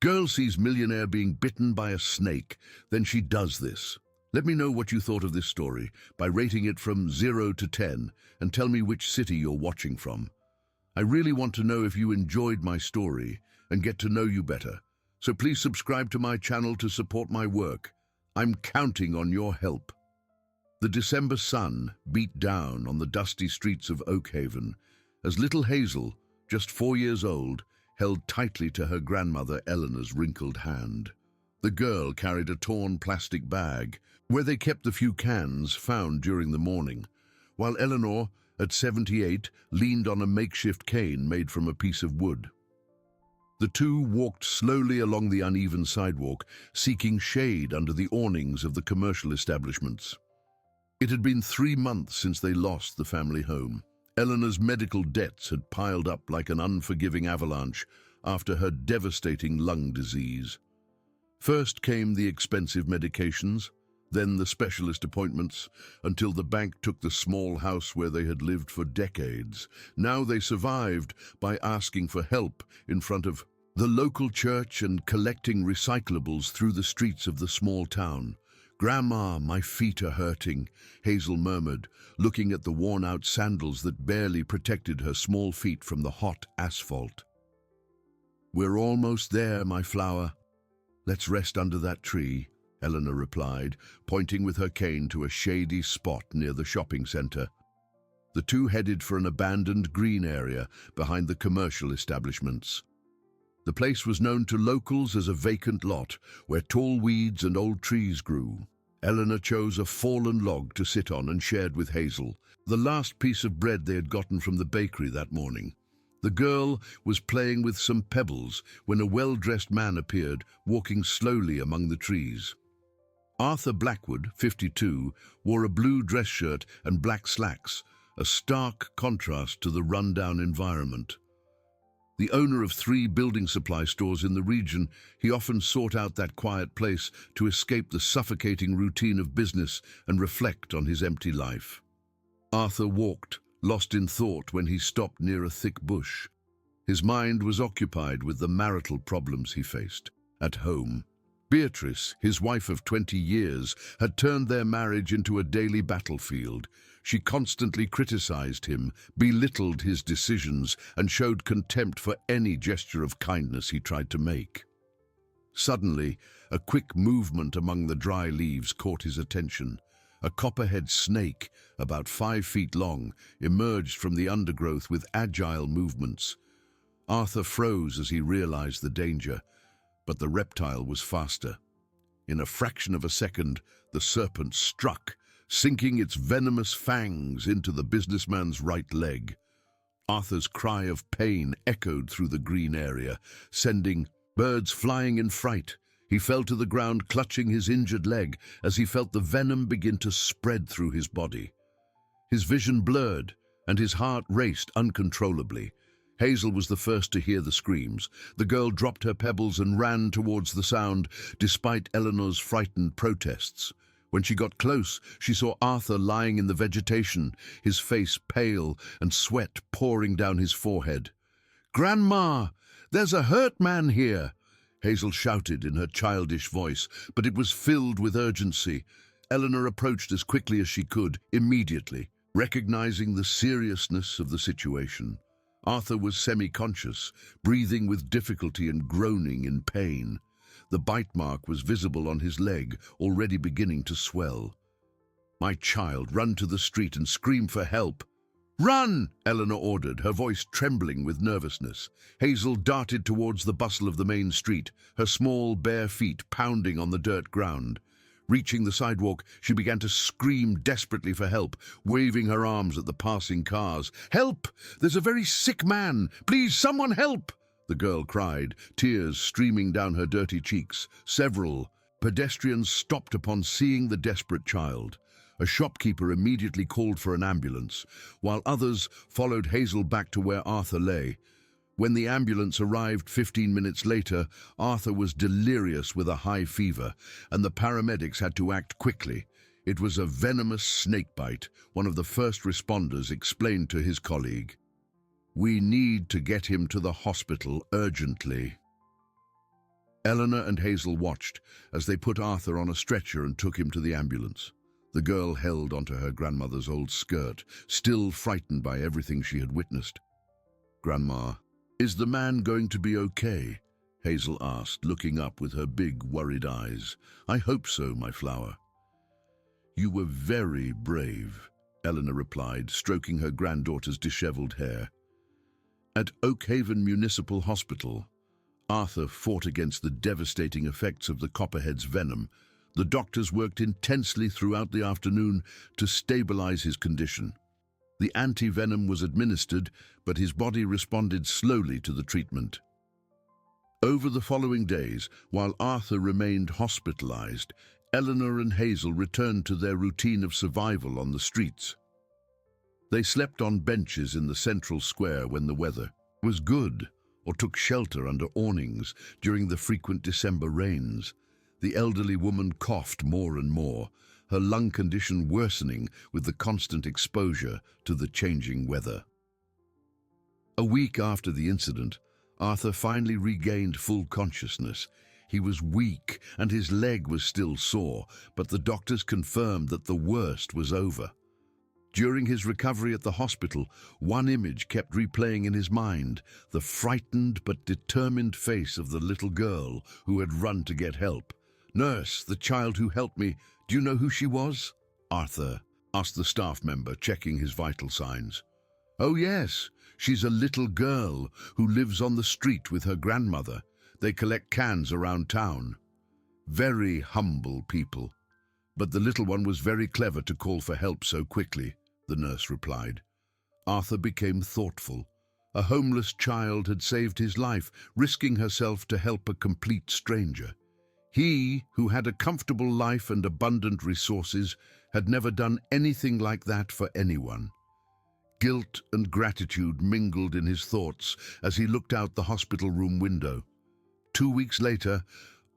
Girl sees millionaire being bitten by a snake, then she does this. Let me know what you thought of this story by rating it from 0 to 10 and tell me which city you're watching from. I really want to know if you enjoyed my story and get to know you better. So please subscribe to my channel to support my work. I'm counting on your help. The December sun beat down on the dusty streets of Oakhaven as little Hazel, just 4 years old, held tightly to her grandmother Eleanor's wrinkled hand. The girl carried a torn plastic bag where they kept the few cans found during the morning, while Eleanor, at 78, leaned on a makeshift cane made from a piece of wood. The two walked slowly along the uneven sidewalk, seeking shade under the awnings of the commercial establishments. It had been 3 months since they lost the family home. Eleanor's medical debts had piled up like an unforgiving avalanche after her devastating lung disease. First came the expensive medications, then the specialist appointments, until the bank took the small house where they had lived for decades. Now they survived by asking for help in front of the local church and collecting recyclables through the streets of the small town. "Grandma, my feet are hurting," Hazel murmured, looking at the worn-out sandals that barely protected her small feet from the hot asphalt. "We're almost there, my flower. Let's rest under that tree," Eleanor replied, pointing with her cane to a shady spot near the shopping center. The two headed for an abandoned green area behind the commercial establishments. The place was known to locals as a vacant lot where tall weeds and old trees grew. Eleanor chose a fallen log to sit on and shared with Hazel, the last piece of bread they had gotten from the bakery that morning. The girl was playing with some pebbles when a well-dressed man appeared, walking slowly among the trees. Arthur Blackwood, 52, wore a blue dress shirt and black slacks, a stark contrast to the rundown environment. The owner of 3 building supply stores in the region, he often sought out that quiet place to escape the suffocating routine of business and reflect on his empty life. Arthur walked, lost in thought, when he stopped near a thick bush. His mind was occupied with the marital problems he faced at home. Beatrice, his wife of 20 years, had turned their marriage into a daily battlefield. She constantly criticized him, belittled his decisions, and showed contempt for any gesture of kindness he tried to make. Suddenly, a quick movement among the dry leaves caught his attention. A copperhead snake, about 5 feet long, emerged from the undergrowth with agile movements. Arthur froze as he realized the danger, but the reptile was faster. In a fraction of a second, the serpent struck, sinking its venomous fangs into the businessman's right leg. Arthur's cry of pain echoed through the green area, sending birds flying in fright. He fell to the ground, clutching his injured leg as he felt the venom begin to spread through his body. His vision blurred, and his heart raced uncontrollably. Hazel was the first to hear the screams. The girl dropped her pebbles and ran towards the sound, despite Eleanor's frightened protests. When she got close, she saw Arthur lying in the vegetation, his face pale and sweat pouring down his forehead. "Grandma, there's a hurt man here!" Hazel shouted in her childish voice, but it was filled with urgency. Eleanor approached as quickly as she could, immediately, recognizing the seriousness of the situation. Arthur was semi-conscious, breathing with difficulty and groaning in pain. The bite mark was visible on his leg, already beginning to swell. "My child, run to the street and scream for help." "Run!" Eleanor ordered, her voice trembling with nervousness. Hazel darted towards the bustle of the main street, her small, bare feet pounding on the dirt ground. Reaching the sidewalk, she began to scream desperately for help, waving her arms at the passing cars. "Help! There's a very sick man! Please, someone help!" the girl cried, tears streaming down her dirty cheeks. Several pedestrians stopped upon seeing the desperate child. A shopkeeper immediately called for an ambulance, while others followed Hazel back to where Arthur lay. When the ambulance arrived 15 minutes later, Arthur was delirious with a high fever, and the paramedics had to act quickly. It was a venomous snake bite, one of the first responders explained to his colleague. "We need to get him to the hospital urgently." Eleanor and Hazel watched as they put Arthur on a stretcher and took him to the ambulance. The girl held onto her grandmother's old skirt, still frightened by everything she had witnessed. "Grandma, is the man going to be okay?" Hazel asked, looking up with her big, worried eyes. "I hope so, my flower." "You were very brave," Eleanor replied, stroking her granddaughter's disheveled hair. At Oakhaven Municipal Hospital, Arthur fought against the devastating effects of the copperhead's venom. The doctors worked intensely throughout the afternoon to stabilize his condition. The anti-venom was administered, but his body responded slowly to the treatment. Over the following days, while Arthur remained hospitalized, Eleanor and Hazel returned to their routine of survival on the streets. They slept on benches in the central square when the weather was good, or took shelter under awnings during the frequent December rains. The elderly woman coughed more and more, her lung condition worsening with the constant exposure to the changing weather. A week after the incident, Arthur finally regained full consciousness. He was weak and his leg was still sore, but the doctors confirmed that the worst was over. During his recovery at the hospital, one image kept replaying in his mind, the frightened but determined face of the little girl who had run to get help. "Nurse, the child who helped me, do you know who she was?" Arthur asked the staff member, checking his vital signs. "Oh yes, she's a little girl who lives on the street with her grandmother. They collect cans around town. Very humble people. But the little one was very clever to call for help so quickly," the nurse replied. Arthur became thoughtful. A homeless child had saved his life, risking herself to help a complete stranger. He, who had a comfortable life and abundant resources, had never done anything like that for anyone. Guilt and gratitude mingled in his thoughts as he looked out the hospital room window. 2 weeks later,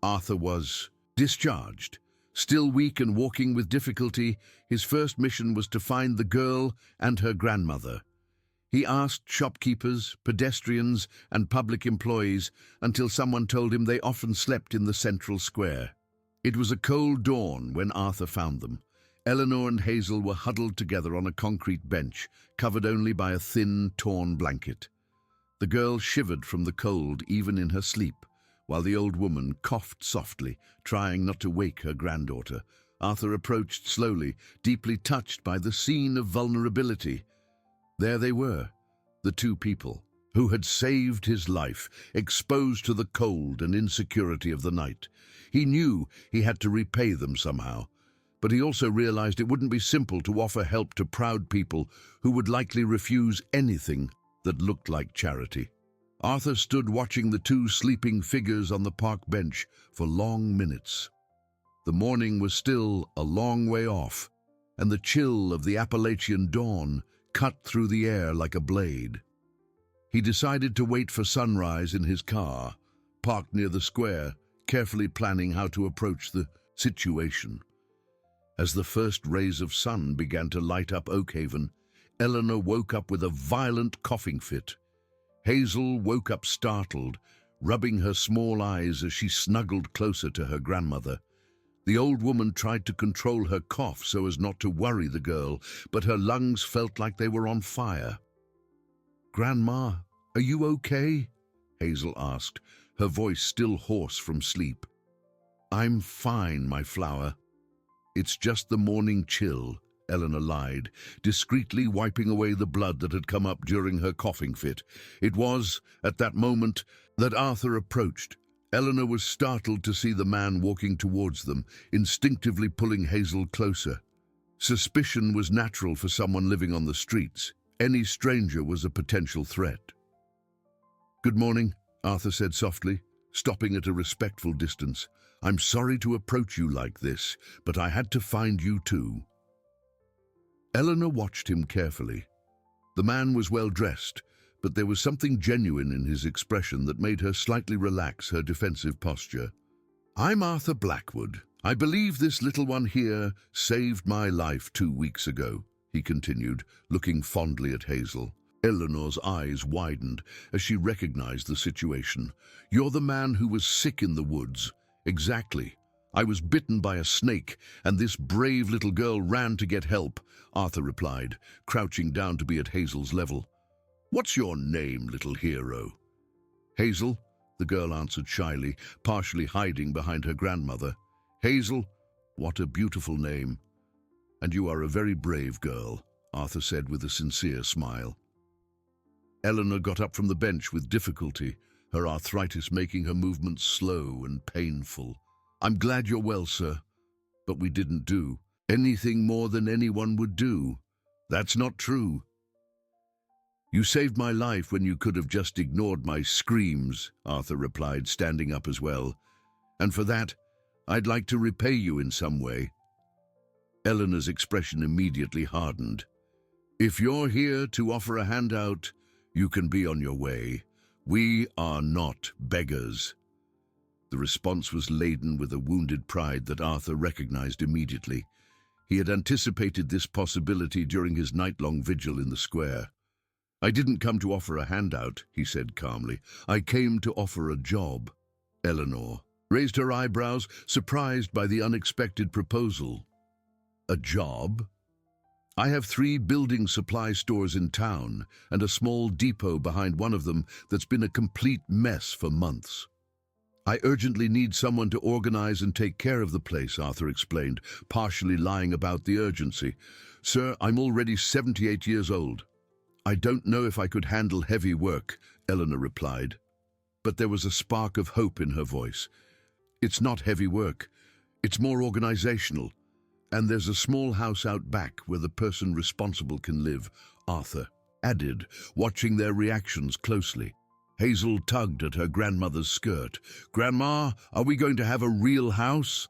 Arthur was discharged. Still weak and walking with difficulty, his first mission was to find the girl and her grandmother. He asked shopkeepers, pedestrians, and public employees until someone told him they often slept in the central square. It was a cold dawn when Arthur found them. Eleanor and Hazel were huddled together on a concrete bench, covered only by a thin, torn blanket. The girl shivered from the cold even in her sleep, while the old woman coughed softly, trying not to wake her granddaughter. Arthur approached slowly, deeply touched by the scene of vulnerability. There they were, the two people who had saved his life, exposed to the cold and insecurity of the night. He knew he had to repay them somehow, but he also realized it wouldn't be simple to offer help to proud people who would likely refuse anything that looked like charity. Arthur stood watching the two sleeping figures on the park bench for long minutes. The morning was still a long way off, and the chill of the Appalachian dawn cut through the air like a blade. He decided to wait for sunrise in his car, parked near the square, carefully planning how to approach the situation. As the first rays of sun began to light up Oakhaven, Eleanor woke up with a violent coughing fit. Hazel woke up startled, rubbing her small eyes as she snuggled closer to her grandmother. The old woman tried to control her cough so as not to worry the girl, but her lungs felt like they were on fire. "Grandma, are you okay?" Hazel asked, her voice still hoarse from sleep. "I'm fine, my flower. It's just the morning chill," Eleanor lied, discreetly wiping away the blood that had come up during her coughing fit. It was, at that moment, that Arthur approached. Eleanor was startled to see the man walking towards them, instinctively pulling Hazel closer. Suspicion was natural for someone living on the streets. Any stranger was a potential threat. "Good morning," Arthur said softly, stopping at a respectful distance. "I'm sorry to approach you like this, but I had to find you too." Eleanor watched him carefully. The man was well dressed, but there was something genuine in his expression that made her slightly relax her defensive posture. "I'm Arthur Blackwood. I believe this little one here saved my life 2 weeks ago," he continued, looking fondly at Hazel. Eleanor's eyes widened as she recognized the situation. "You're the man who was sick in the woods." "Exactly. I was bitten by a snake, and this brave little girl ran to get help," Arthur replied, crouching down to be at Hazel's level. "What's your name, little hero?" "Hazel," the girl answered shyly, partially hiding behind her grandmother. "Hazel, what a beautiful name. And you are a very brave girl," Arthur said with a sincere smile. Eleanor got up from the bench with difficulty, her arthritis making her movements slow and painful. "I'm glad you're well, sir, but we didn't do anything more than anyone would do." "That's not true." "You saved my life when you could have just ignored my screams," Arthur replied, standing up as well. "And for that, I'd like to repay you in some way." Eleanor's expression immediately hardened. "If you're here to offer a handout, you can be on your way. We are not beggars." The response was laden with a wounded pride that Arthur recognized immediately. He had anticipated this possibility during his night-long vigil in the square. "I didn't come to offer a handout," he said calmly. "I came to offer a job." Eleanor raised her eyebrows, surprised by the unexpected proposal. "A job? I have 3 building supply stores in town and a small depot behind one of them that's been a complete mess for months. I urgently need someone to organize and take care of the place," Arthur explained, partially lying about the urgency. "Sir, I'm already 78 years old. I don't know if I could handle heavy work," Eleanor replied. But there was a spark of hope in her voice. "It's not heavy work. It's more organizational. And there's a small house out back where the person responsible can live," Arthur added, watching their reactions closely. Hazel tugged at her grandmother's skirt. "Grandma, are we going to have a real house?"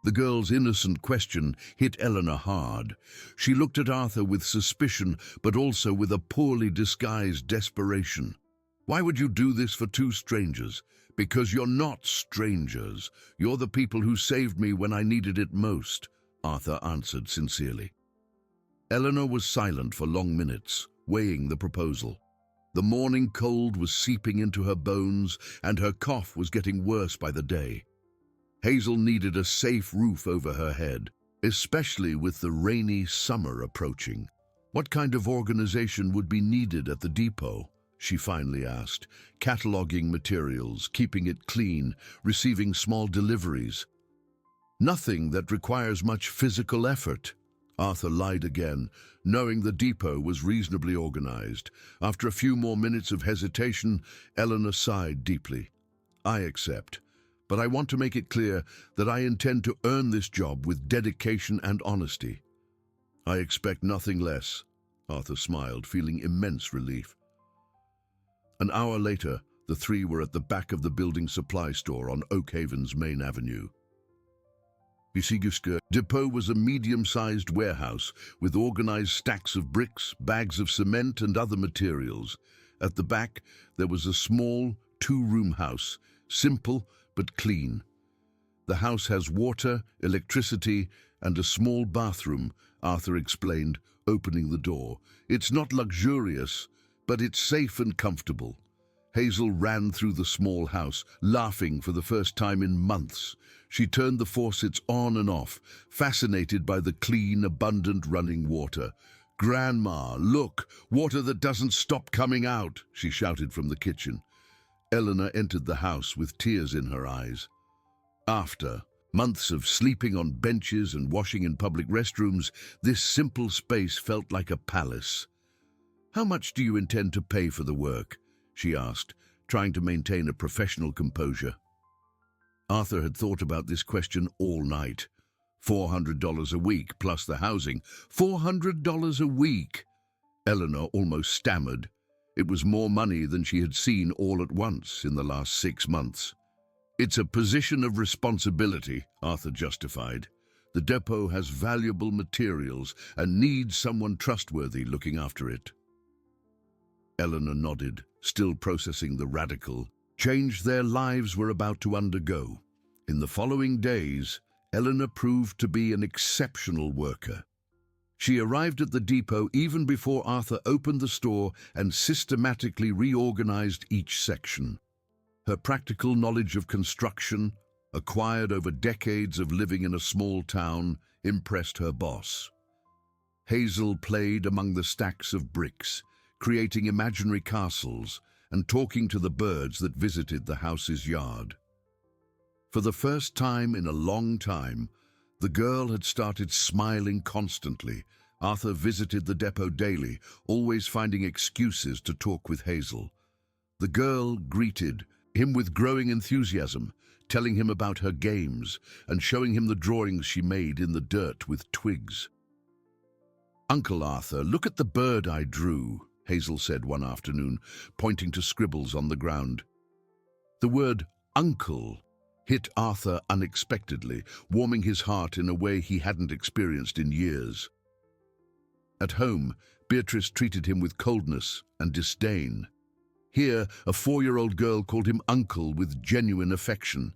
The girl's innocent question hit Eleanor hard. She looked at Arthur with suspicion, but also with a poorly disguised desperation. "Why would you do this for 2 strangers? Because you're not strangers. You're the people who saved me when I needed it most," Arthur answered sincerely. Eleanor was silent for long minutes, weighing the proposal. The morning cold was seeping into her bones, and her cough was getting worse by the day. Hazel needed a safe roof over her head, especially with the rainy summer approaching. "What kind of organization would be needed at the depot?" she finally asked, cataloging materials, keeping it clean, receiving small deliveries. "Nothing that requires much physical effort." Arthur lied again, knowing the depot was reasonably organized. After a few more minutes of hesitation, Eleanor sighed deeply. "I accept, but I want to make it clear that I intend to earn this job with dedication and honesty." "I expect nothing less," Arthur smiled, feeling immense relief. An hour later, the 3 were at the back of the building supply store on Oak Haven's main avenue. The depot was a medium-sized warehouse with organized stacks of bricks, bags of cement, and other materials. At the back, there was a small 2-room house, simple but clean. The house has water, electricity, and a small bathroom, Arthur explained, opening the door. "It's not luxurious, but it's safe and comfortable." Hazel ran through the small house, laughing for the first time in months. She turned the faucets on and off, fascinated by the clean, abundant running water. "Grandma, look, water that doesn't stop coming out," she shouted from the kitchen. Eleanor entered the house with tears in her eyes. After months of sleeping on benches and washing in public restrooms, this simple space felt like a palace. "How much do you intend to pay for the work?" she asked, trying to maintain a professional composure. Arthur had thought about this question all night. $400 a week plus the housing. $400 a week! Eleanor almost stammered. It was more money than she had seen all at once in the last 6 months. "It's a position of responsibility," Arthur justified. "The depot has valuable materials and needs someone trustworthy looking after it." Eleanor nodded, still processing the radical change their lives were about to undergo. In the following days, Eleanor proved to be an exceptional worker. She arrived at the depot even before Arthur opened the store and systematically reorganized each section. Her practical knowledge of construction, acquired over decades of living in a small town, impressed her boss. Hazel played among the stacks of bricks, creating imaginary castles and talking to the birds that visited the house's yard. For the first time in a long time, the girl had started smiling constantly. Arthur visited the depot daily, always finding excuses to talk with Hazel. The girl greeted him with growing enthusiasm, telling him about her games and showing him the drawings she made in the dirt with twigs. "Uncle Arthur, look at the bird I drew," Hazel said one afternoon, pointing to scribbles on the ground. The word uncle hit Arthur unexpectedly, warming his heart in a way he hadn't experienced in years. At home, Beatrice treated him with coldness and disdain. Here, a 4-year-old girl called him uncle with genuine affection.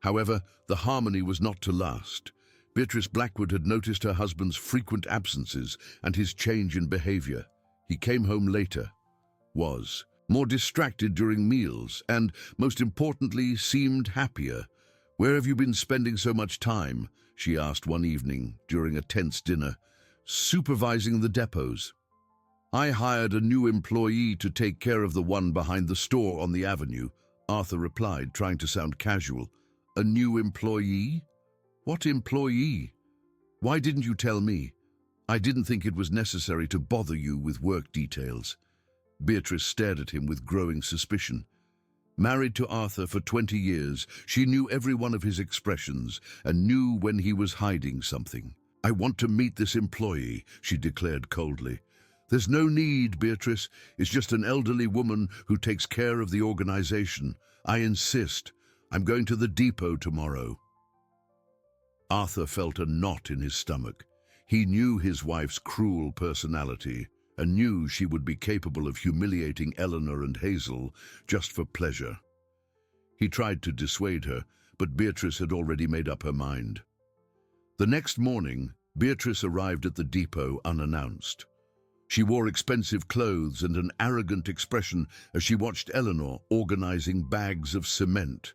However, the harmony was not to last. Beatrice Blackwood had noticed her husband's frequent absences and his change in behavior. He came home later, was more distracted during meals, and, most importantly, seemed happier. "Where have you been spending so much time?" she asked one evening during a tense dinner. "Supervising the depots. I hired a new employee to take care of the one behind the store on the avenue," Arthur replied, trying to sound casual. "A new employee? What employee? Why didn't you tell me? I didn't think it was necessary to bother you with work details." Beatrice stared at him with growing suspicion. Married to Arthur for 20 years, she knew every one of his expressions and knew when he was hiding something. "I want to meet this employee," she declared coldly. "There's no need, Beatrice. It's just an elderly woman who takes care of the organization. I insist. I'm going to the depot tomorrow." Arthur felt a knot in his stomach. He knew his wife's cruel personality and knew she would be capable of humiliating Eleanor and Hazel just for pleasure. He tried to dissuade her, but Beatrice had already made up her mind. The next morning, Beatrice arrived at the depot unannounced. She wore expensive clothes and an arrogant expression as she watched Eleanor organizing bags of cement.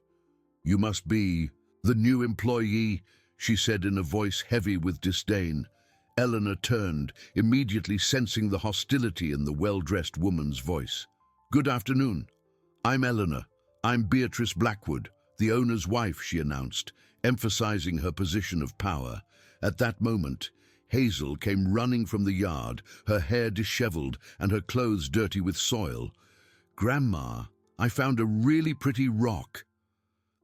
"You must be the new employee," she said in a voice heavy with disdain. Eleanor turned, immediately sensing the hostility in the well-dressed woman's voice. "Good afternoon. I'm Eleanor. I'm Beatrice Blackwood, the owner's wife," she announced, emphasizing her position of power. At that moment, Hazel came running from the yard, her hair disheveled and her clothes dirty with soil. "Grandma, I found a really pretty rock."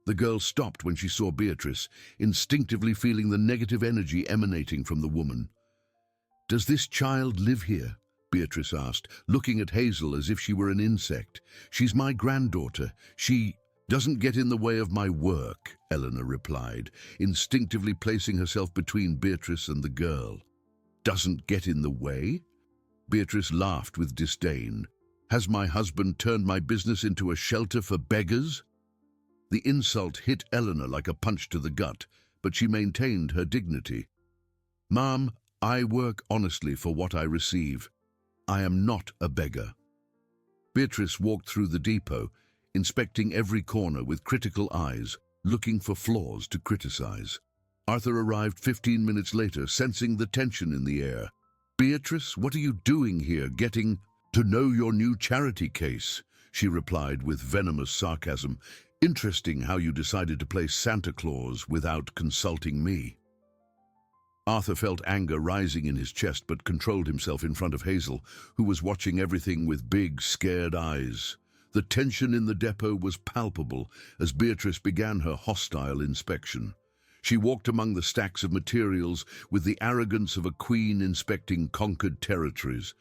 The girl stopped when she saw Beatrice, instinctively feeling the negative energy emanating from the woman. "Does this child live here?" Beatrice asked, looking at Hazel as if she were an insect. "She's my granddaughter. She doesn't get in the way of my work," Eleanor replied, instinctively placing herself between Beatrice and the girl. "Doesn't get in the way?" Beatrice laughed with disdain. "Has my husband turned my business into a shelter for beggars?" The insult hit Eleanor like a punch to the gut, but she maintained her dignity. "Mom, I work honestly for what I receive. I am not a beggar." Beatrice walked through the depot, inspecting every corner with critical eyes, looking for flaws to criticize. Arthur arrived 15 minutes later, sensing the tension in the air. "Beatrice, what are you doing here, getting to know your new charity case?" she replied with venomous sarcasm. "Interesting how you decided to play Santa Claus without consulting me." Arthur felt anger rising in his chest but controlled himself in front of Hazel, who was watching everything with big, scared eyes. The tension in the depot was palpable as Beatrice began her hostile inspection. She walked among the stacks of materials with the arrogance of a queen inspecting conquered territories,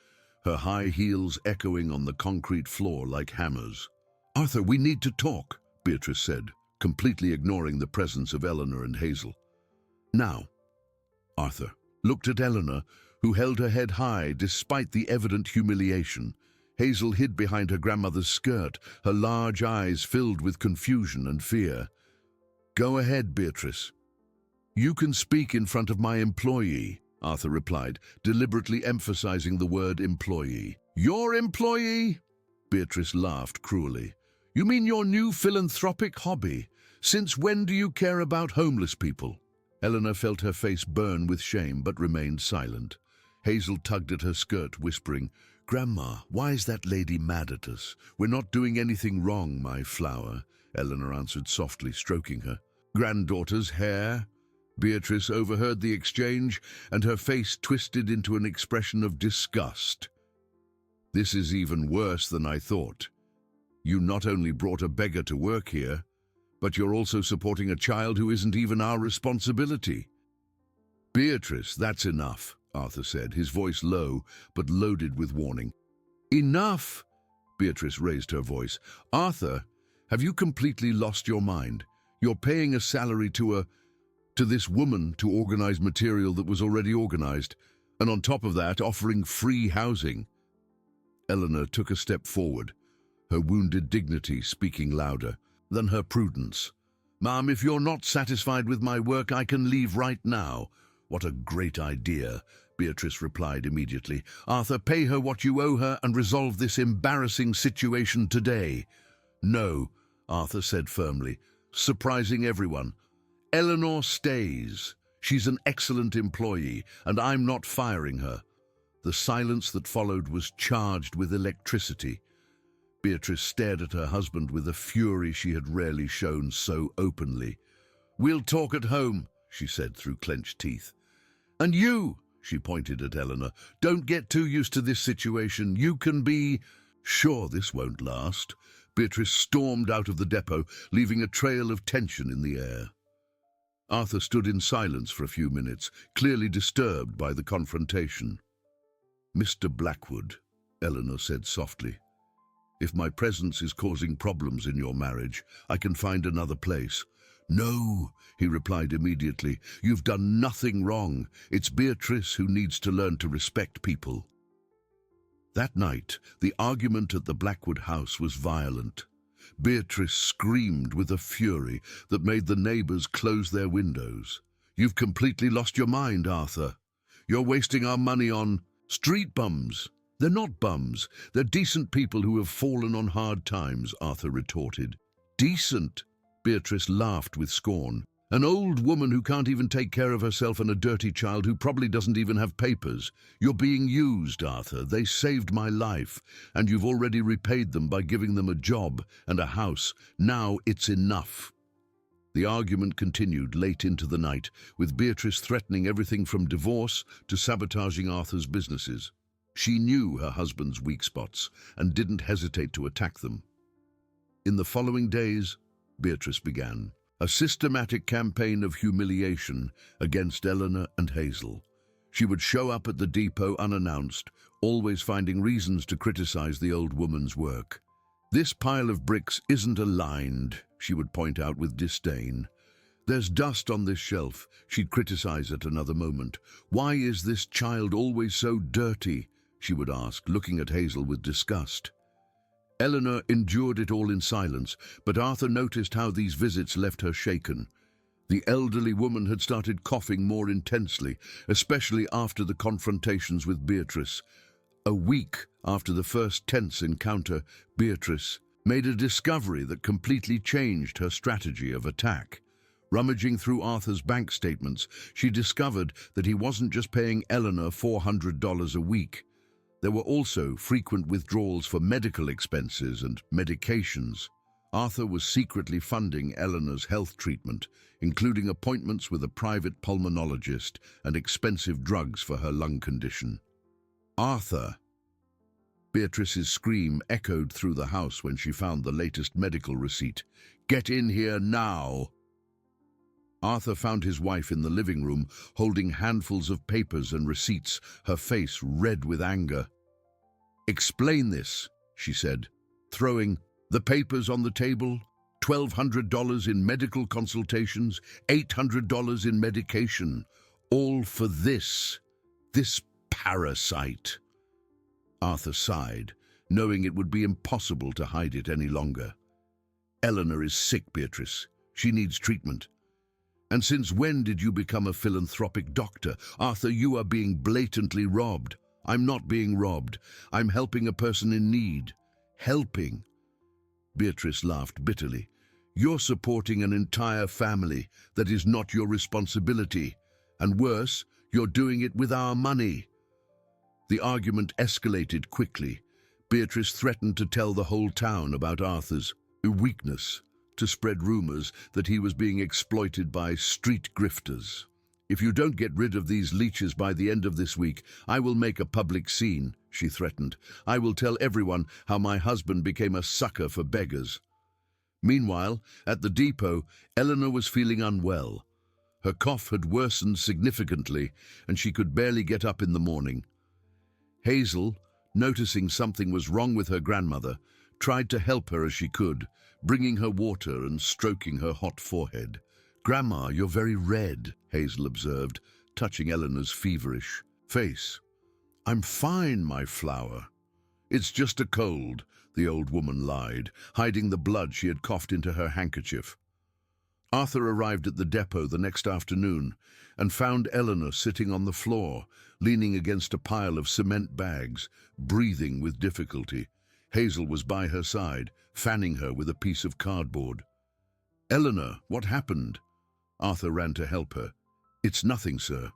her high heels echoing on the concrete floor like hammers. "Arthur, we need to talk," Beatrice said, completely ignoring the presence of Eleanor and Hazel. "Now." Arthur looked at Eleanor, who held her head high despite the evident humiliation. Hazel hid behind her grandmother's skirt, her large eyes filled with confusion and fear. "Go ahead, Beatrice. You can speak in front of my employee." Arthur replied, deliberately emphasizing the word employee. Your employee? Beatrice laughed cruelly. You mean your new philanthropic hobby? Since when do you care about homeless people? Eleanor felt her face burn with shame but remained silent. Hazel tugged at her skirt, whispering, Grandma, why is that lady mad at us? We're not doing anything wrong, my flower, Eleanor answered softly, stroking her. Granddaughter's hair? Beatrice overheard the exchange, and her face twisted into an expression of disgust. This is even worse than I thought. You not only brought a beggar to work here, but you're also supporting a child who isn't even our responsibility. Beatrice, that's enough, Arthur said, his voice low but loaded with warning. Enough! Beatrice raised her voice. Arthur, have you completely lost your mind? You're paying a salary to this woman to organize material that was already organized, and on top of that, offering free housing. Eleanor took a step forward, her wounded dignity speaking louder than her prudence. Ma'am, if you're not satisfied with my work, I can leave right now. What a great idea, Beatrice replied immediately. Arthur, pay her what you owe her and resolve this embarrassing situation today. No, Arthur said firmly, surprising everyone. Eleanor stays. She's an excellent employee, and I'm not firing her. The silence that followed was charged with electricity. Beatrice stared at her husband with a fury she had rarely shown so openly. We'll talk at home, she said through clenched teeth. And you, she pointed at Eleanor, don't get too used to this situation. You can be... Sure, this won't last. Beatrice stormed out of the depot, leaving a trail of tension in the air. Arthur stood in silence for a few minutes, clearly disturbed by the confrontation. Mr. Blackwood, Eleanor said softly, if my presence is causing problems in your marriage, I can find another place. No, he replied immediately, you've done nothing wrong. It's Beatrice who needs to learn to respect people. That night, the argument at the Blackwood house was violent. Beatrice screamed with a fury that made the neighbors close their windows. You've completely lost your mind, Arthur. You're wasting our money on street bums. They're not bums. They're decent people who have fallen on hard times, Arthur retorted. Decent? Beatrice laughed with scorn. An old woman who can't even take care of herself and a dirty child who probably doesn't even have papers. You're being used, Arthur. They saved my life, and you've already repaid them by giving them a job and a house. Now it's enough. The argument continued late into the night, with Beatrice threatening everything from divorce to sabotaging Arthur's businesses. She knew her husband's weak spots and didn't hesitate to attack them. In the following days, Beatrice began a systematic campaign of humiliation against Eleanor and Hazel. She would show up at the depot unannounced, always finding reasons to criticize the old woman's work. This pile of bricks isn't aligned, she would point out with disdain. There's dust on this shelf, she'd criticize at another moment. Why is this child always so dirty? She would ask, looking at Hazel with disgust. Eleanor endured it all in silence, but Arthur noticed how these visits left her shaken. The elderly woman had started coughing more intensely, especially after the confrontations with Beatrice. A week after the first tense encounter, Beatrice made a discovery that completely changed her strategy of attack. Rummaging through Arthur's bank statements, she discovered that he wasn't just paying Eleanor $400 a week. There were also frequent withdrawals for medical expenses and medications. Arthur was secretly funding Eleanor's health treatment, including appointments with a private pulmonologist and expensive drugs for her lung condition. Arthur! Beatrice's scream echoed through the house when she found the latest medical receipt. Get in here now! Arthur found his wife in the living room, holding handfuls of papers and receipts, her face red with anger. Explain this, she said, throwing the papers on the table. $1,200 in medical consultations, $800 in medication, all for this parasite. Arthur sighed, knowing it would be impossible to hide it any longer. Eleanor is sick, Beatrice. She needs treatment. And since when did you become a philanthropic doctor? Arthur, you are being blatantly robbed. I'm not being robbed. I'm helping a person in need. Helping. Beatrice laughed bitterly. You're supporting an entire family that is not your responsibility. And worse, you're doing it with our money. The argument escalated quickly. Beatrice threatened to tell the whole town about Arthur's weakness, to spread rumors that he was being exploited by street grifters. If you don't get rid of these leeches by the end of this week, I will make a public scene, she threatened. I will tell everyone how my husband became a sucker for beggars. Meanwhile, at the depot, Eleanor was feeling unwell. Her cough had worsened significantly, and she could barely get up in the morning. Hazel, noticing something was wrong with her grandmother, tried to help her as she could, bringing her water and stroking her hot forehead. "Grandma, you're very red," Hazel observed, touching Eleanor's feverish face. "I'm fine, my flower." "It's just a cold," the old woman lied, hiding the blood she had coughed into her handkerchief. Arthur arrived at the depot the next afternoon and found Eleanor sitting on the floor, leaning against a pile of cement bags, breathing with difficulty. Hazel was by her side, fanning her with a piece of cardboard. "Eleanor, what happened?" Arthur ran to help her. "It's nothing, sir.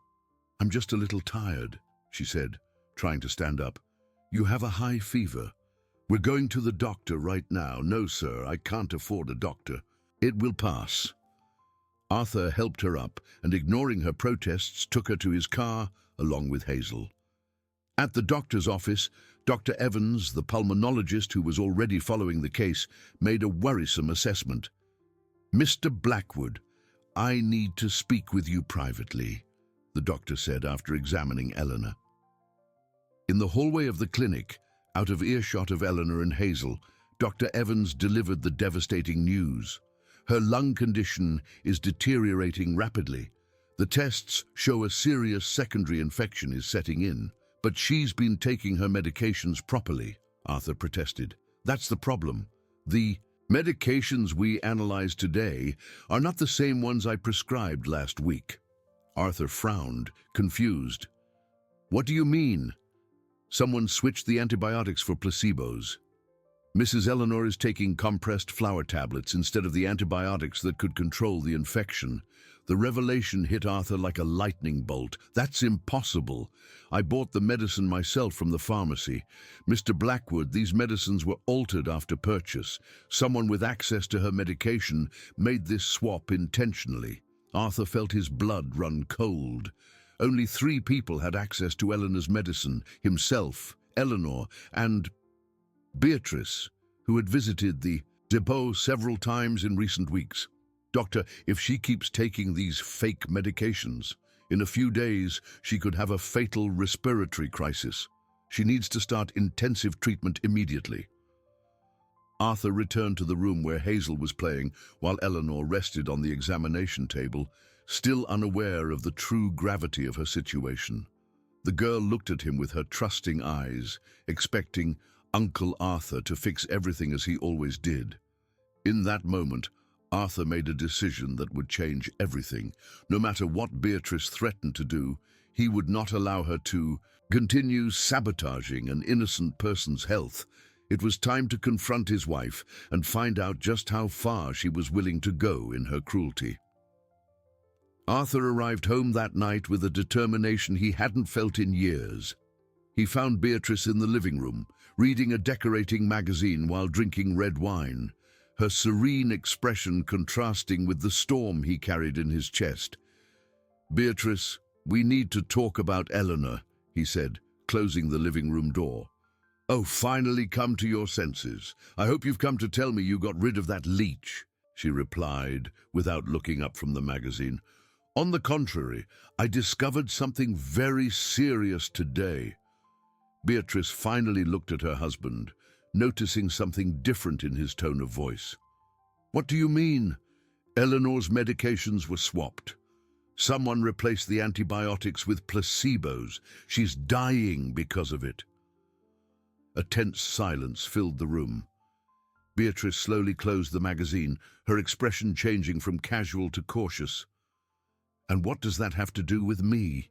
I'm just a little tired," she said, trying to stand up. "You have a high fever. We're going to the doctor right now." "No, sir, I can't afford a doctor." "It will pass." Arthur helped her up and, ignoring her protests, took her to his car along with Hazel. At the doctor's office, Dr. Evans, the pulmonologist who was already following the case, made a worrisome assessment. "Mr. Blackwood, I need to speak with you privately," the doctor said after examining Eleanor. In the hallway of the clinic, out of earshot of Eleanor and Hazel, Dr. Evans delivered the devastating news. Her lung condition is deteriorating rapidly. The tests show a serious secondary infection is setting in. "But she's been taking her medications properly," Arthur protested. "That's the problem. The medications we analyzed today are not the same ones I prescribed last week." Arthur frowned, confused. "What do you mean?" "Someone switched the antibiotics for placebos. Mrs. Eleanor is taking compressed flour tablets instead of the antibiotics that could control the infection." The revelation hit Arthur like a lightning bolt. "That's impossible. I bought the medicine myself from the pharmacy. Mr. Blackwood, these medicines were altered after purchase. Someone with access to her medication made this swap intentionally." Arthur felt his blood run cold. Only 3 people had access to Eleanor's medicine: himself, Eleanor, and Beatrice, who had visited the depot several times in recent weeks. "Doctor, if she keeps taking these fake medications, in a few days she could have a fatal respiratory crisis. She needs to start intensive treatment immediately." Arthur returned to the room where Hazel was playing while Eleanor rested on the examination table, still unaware of the true gravity of her situation. The girl looked at him with her trusting eyes, expecting Uncle Arthur to fix everything as he always did. In that moment, Arthur made a decision that would change everything. No matter what Beatrice threatened to do, he would not allow her to continue sabotaging an innocent person's health. It was time to confront his wife and find out just how far she was willing to go in her cruelty. Arthur arrived home that night with a determination he hadn't felt in years. He found Beatrice in the living room, reading a decorating magazine while drinking red wine, her serene expression contrasting with the storm he carried in his chest. "Beatrice, we need to talk about Eleanor," he said, closing the living room door. "Oh, finally come to your senses. I hope you've come to tell me you got rid of that leech," she replied, without looking up from the magazine. "On the contrary, I discovered something very serious today." Beatrice finally looked at her husband, noticing something different in his tone of voice. "What do you mean?" "Eleanor's medications were swapped. Someone replaced the antibiotics with placebos. She's dying because of it." A tense silence filled the room. Beatrice slowly closed the magazine, her expression changing from casual to cautious. And what does that have to do with me?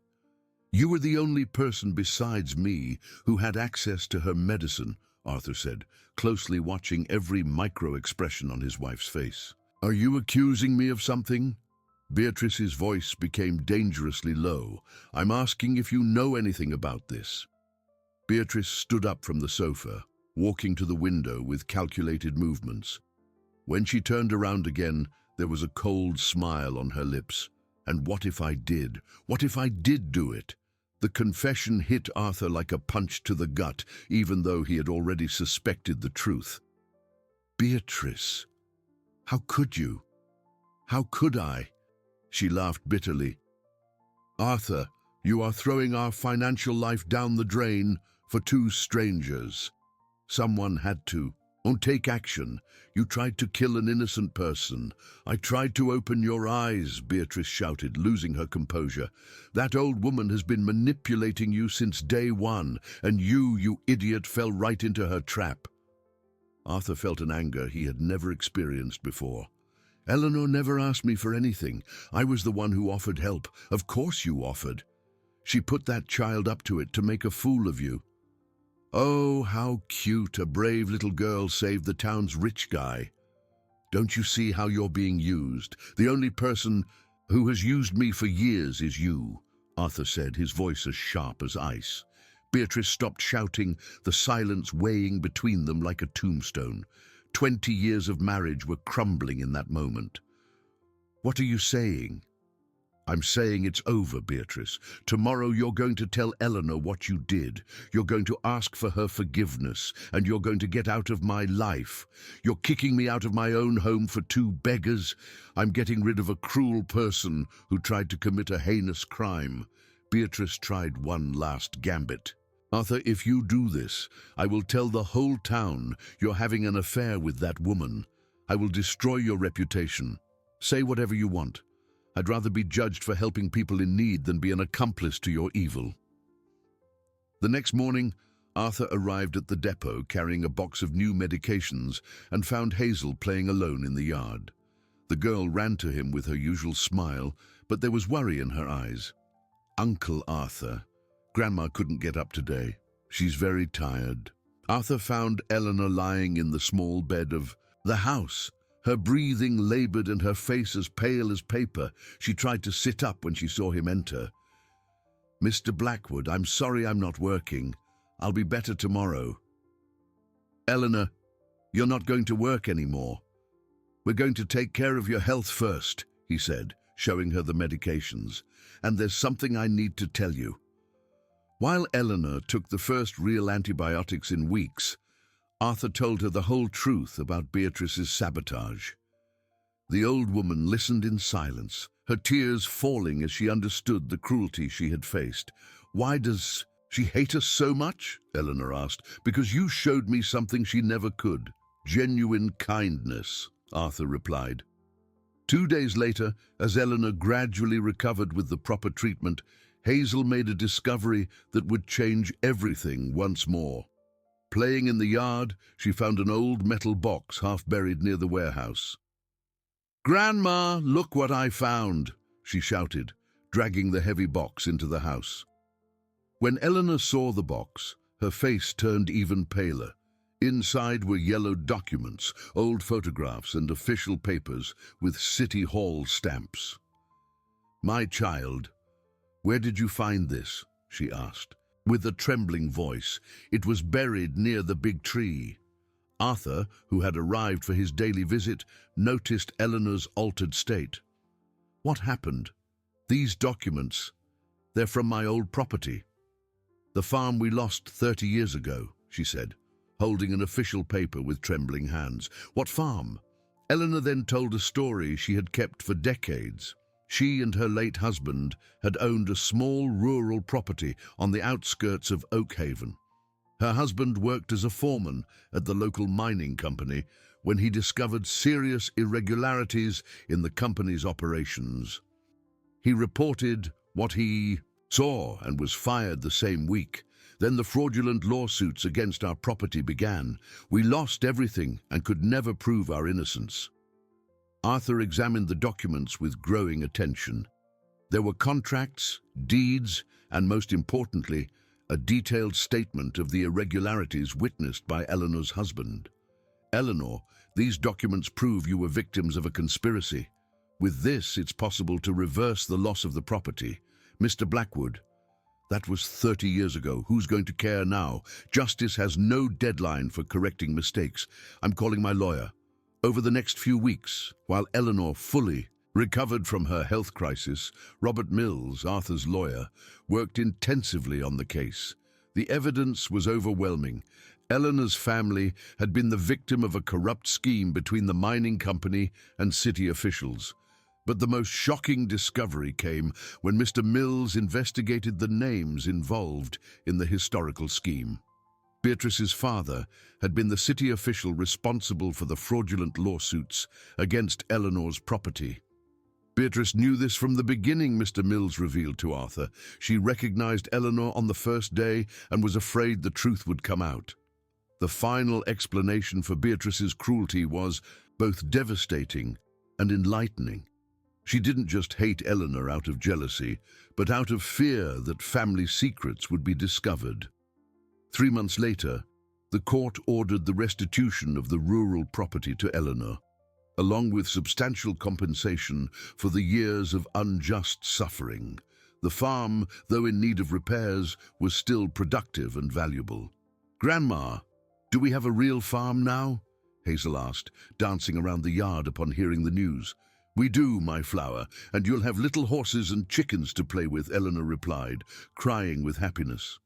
You were the only person besides me who had access to her medicine, Arthur said, closely watching every micro-expression on his wife's face. Are you accusing me of something? Beatrice's voice became dangerously low. I'm asking if you know anything about this. Beatrice stood up from the sofa, walking to the window with calculated movements. When she turned around again, there was a cold smile on her lips. And what if I did? What if I did do it? The confession hit Arthur like a punch to the gut, even though he had already suspected the truth. Beatrice, how could you? How could I? She laughed bitterly. Arthur, you are throwing our financial life down the drain for two strangers. Someone had to. Oh, take action. You tried to kill an innocent person. I tried to open your eyes, Beatrice shouted, losing her composure. That old woman has been manipulating you since day one, and you idiot, fell right into her trap. Arthur felt an anger he had never experienced before. Eleanor never asked me for anything. I was the one who offered help. Of course you offered. She put that child up to it to make a fool of you. Oh, how cute, a brave little girl saved the town's rich guy. Don't you see how you're being used? The only person who has used me for years is you, Arthur said, his voice as sharp as ice. Beatrice stopped shouting, the silence weighing between them like a tombstone. 20 years of marriage were crumbling in that moment. What are you saying? I'm saying it's over, Beatrice. Tomorrow you're going to tell Eleanor what you did. You're going to ask for her forgiveness, and you're going to get out of my life. You're kicking me out of my own home for two beggars. I'm getting rid of a cruel person who tried to commit a heinous crime. Beatrice tried one last gambit. Arthur, if you do this, I will tell the whole town you're having an affair with that woman. I will destroy your reputation. Say whatever you want. I'd rather be judged for helping people in need than be an accomplice to your evil. The next morning, Arthur arrived at the depot carrying a box of new medications and found Hazel playing alone in the yard. The girl ran to him with her usual smile, but there was worry in her eyes. Uncle Arthur, Grandma couldn't get up today. She's very tired. Arthur found Eleanor lying in the small bed of the house. Her breathing labored and her face as pale as paper. She tried to sit up when she saw him enter. Mr. Blackwood, I'm sorry I'm not working. I'll be better tomorrow. Eleanor, you're not going to work anymore. We're going to take care of your health first, he said, showing her the medications. And there's something I need to tell you. While Eleanor took the first real antibiotics in weeks, Arthur told her the whole truth about Beatrice's sabotage. The old woman listened in silence, her tears falling as she understood the cruelty she had faced. Why does she hate us so much? Eleanor asked. Because you showed me something she never could. Genuine kindness, Arthur replied. 2 days later, as Eleanor gradually recovered with the proper treatment, Hazel made a discovery that would change everything once more. Playing in the yard, she found an old metal box half buried near the warehouse. "Grandma, look what I found," she shouted, dragging the heavy box into the house. When Eleanor saw the box, her face turned even paler. Inside were yellowed documents, old photographs and official papers with City Hall stamps. "My child, where did you find this?" she asked. With a trembling voice, it was buried near the big tree. Arthur, who had arrived for his daily visit, noticed Eleanor's altered state. "What happened? These documents, they're from my old property. The farm we lost 30 years ago," she said, holding an official paper with trembling hands. "What farm?" Eleanor then told a story she had kept for decades. She and her late husband had owned a small rural property on the outskirts of Oakhaven. Her husband worked as a foreman at the local mining company when he discovered serious irregularities in the company's operations. He reported what he saw and was fired the same week. Then the fraudulent lawsuits against our property began. We lost everything and could never prove our innocence. Arthur examined the documents with growing attention. There were contracts, deeds, and most importantly, a detailed statement of the irregularities witnessed by Eleanor's husband. Eleanor, these documents prove you were victims of a conspiracy. With this, it's possible to reverse the loss of the property. Mr. Blackwood, that was 30 years ago. Who's going to care now? Justice has no deadline for correcting mistakes. I'm calling my lawyer. Over the next few weeks, while Eleanor fully recovered from her health crisis, Robert Mills, Arthur's lawyer, worked intensively on the case. The evidence was overwhelming. Eleanor's family had been the victim of a corrupt scheme between the mining company and city officials. But the most shocking discovery came when Mr. Mills investigated the names involved in the historical scheme. Beatrice's father had been the city official responsible for the fraudulent lawsuits against Eleanor's property. Beatrice knew this from the beginning, Mr. Mills revealed to Arthur. She recognized Eleanor on the first day and was afraid the truth would come out. The final explanation for Beatrice's cruelty was both devastating and enlightening. She didn't just hate Eleanor out of jealousy, but out of fear that family secrets would be discovered. 3 months later, the court ordered the restitution of the rural property to Eleanor, along with substantial compensation for the years of unjust suffering. The farm, though in need of repairs, was still productive and valuable. "Grandma, do we have a real farm now?" Hazel asked, dancing around the yard upon hearing the news. "We do, my flower, and you'll have little horses and chickens to play with," Eleanor replied, crying with happiness.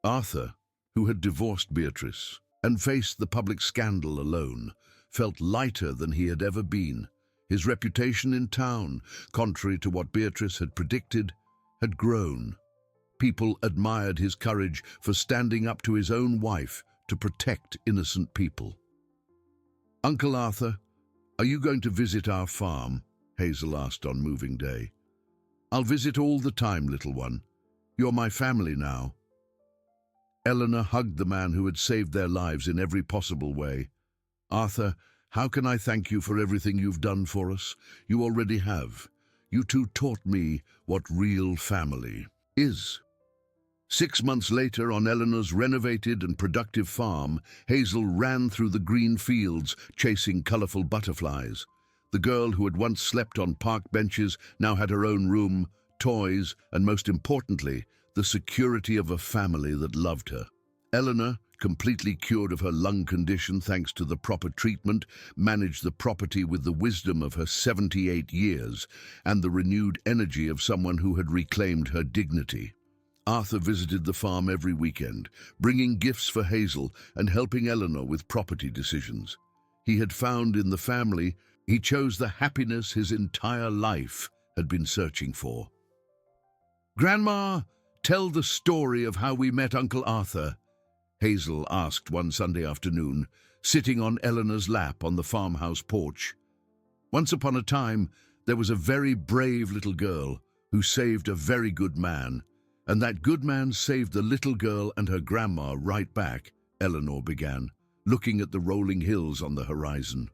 Arthur, who had divorced Beatrice and faced the public scandal alone, felt lighter than he had ever been. His reputation in town, contrary to what Beatrice had predicted, had grown. People admired his courage for standing up to his own wife to protect innocent people. "Uncle Arthur, are you going to visit our farm?" Hazel asked on moving day. "I'll visit all the time, little one. You're my family now." Eleanor hugged the man who had saved their lives in every possible way. "Arthur, how can I thank you for everything you've done for us? You already have. You two taught me what real family is." 6 months later, on Eleanor's renovated and productive farm, Hazel ran through the green fields, chasing colorful butterflies. The girl who had once slept on park benches now had her own room, toys, and most importantly, the security of a family that loved her. Eleanor, completely cured of her lung condition thanks to the proper treatment, managed the property with the wisdom of her 78 years and the renewed energy of someone who had reclaimed her dignity. Arthur visited the farm every weekend, bringing gifts for Hazel and helping Eleanor with property decisions. He had found in the family, he chose the happiness his entire life had been searching for. "Grandma, tell the story of how we met Uncle Arthur," Hazel asked one Sunday afternoon, sitting on Eleanor's lap on the farmhouse porch. "Once upon a time, there was a very brave little girl who saved a very good man. And that good man saved the little girl and her grandma right back," Eleanor began, looking at the rolling hills on the horizon.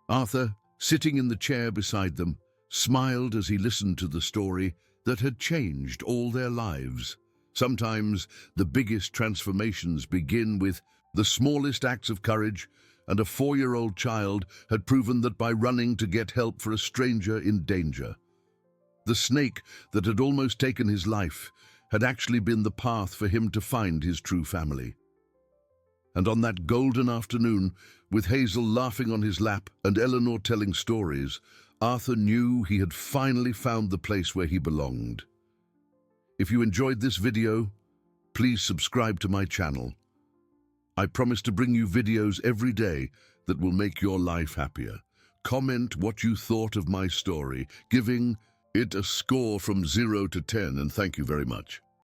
Arthur, sitting in the chair beside them, smiled as he listened to the story that had changed all their lives. Sometimes the biggest transformations begin with the smallest acts of courage, and a 4-year-old child had proven that by running to get help for a stranger in danger. The snake that had almost taken his life had actually been the path for him to find his true family. And on that golden afternoon, with Hazel laughing on his lap and Eleanor telling stories, Arthur knew he had finally found the place where he belonged. If you enjoyed this video, please subscribe to my channel. I promise to bring you videos every day that will make your life happier. Comment what you thought of my story, giving it a score from 0 to 10, and thank you very much.